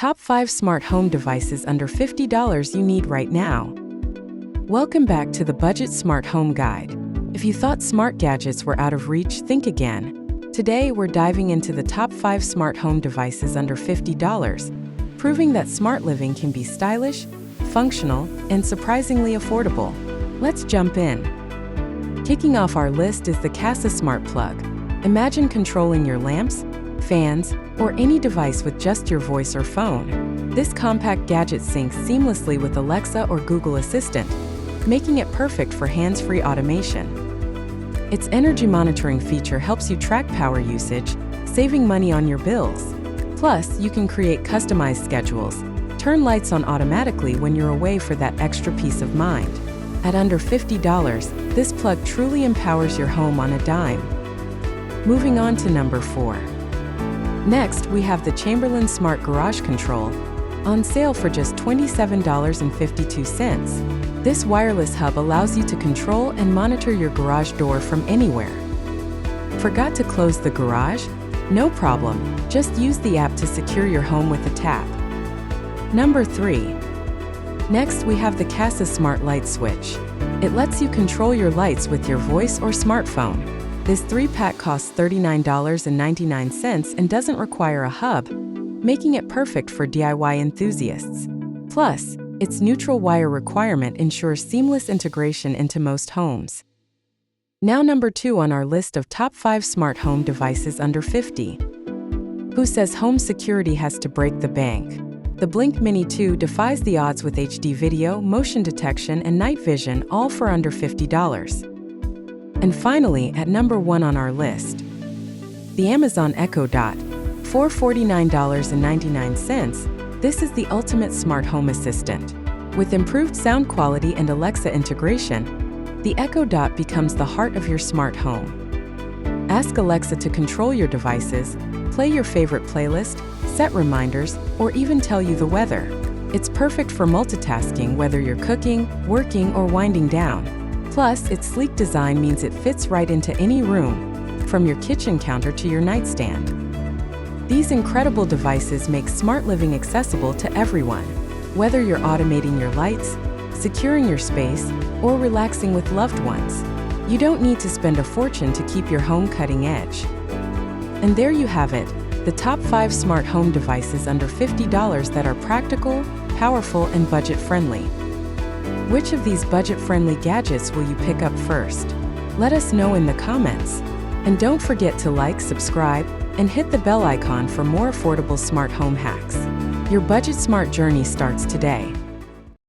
Top 5 Smart Home Devices Under $50 You Need Right Now. Welcome back to the Budget Smart Home Guide. If you thought smart gadgets were out of reach, think again. Today, we're diving into the top 5 smart home devices under $50, proving that smart living can be stylish, functional, and surprisingly affordable. Let's jump in. Kicking off our list is the Kasa Smart Plug. Imagine controlling your lamps, fans, or any device with just your voice or phone. This compact gadget syncs seamlessly with Alexa or Google Assistant, making it perfect for hands-free automation. Its energy monitoring feature helps you track power usage, saving money on your bills. Plus, you can create customized schedules, turn lights on automatically when you're away for that extra peace of mind. At under $50, this plug truly empowers your home on a dime. Moving on to number 4. Next, we have the Chamberlain Smart Garage Control, on sale for just $27.52. This wireless hub allows you to control and monitor your garage door from anywhere. Forgot to close the garage? No problem, just use the app to secure your home with a tap. Number 3. Next, we have the Kasa Smart Light Switch. It lets you control your lights with your voice or smartphone. This 3-pack costs $39.99 and doesn't require a hub, making it perfect for DIY enthusiasts. Plus, its neutral wire requirement ensures seamless integration into most homes. Now number 2 on our list of top 5 smart home devices under $50. Who says home security has to break the bank? The Blink Mini 2 defies the odds with HD video, motion detection, and night vision, all for under $50. And finally, at number 1 on our list, the Amazon Echo Dot, for $49.99. This is the ultimate smart home assistant. With improved sound quality and Alexa integration, the Echo Dot becomes the heart of your smart home. Ask Alexa to control your devices, play your favorite playlist, set reminders, or even tell you the weather. It's perfect for multitasking whether you're cooking, working, or winding down. Plus, its sleek design means it fits right into any room, from your kitchen counter to your nightstand. These incredible devices make smart living accessible to everyone. Whether you're automating your lights, securing your space, or relaxing with loved ones, you don't need to spend a fortune to keep your home cutting edge. And there you have it, the top 5 smart home devices under $50 that are practical, powerful, and budget-friendly. Which of these budget-friendly gadgets will you pick up first? Let us know in the comments. And don't forget to like, subscribe, and hit the bell icon for more affordable smart home hacks. Your budget smart journey starts today.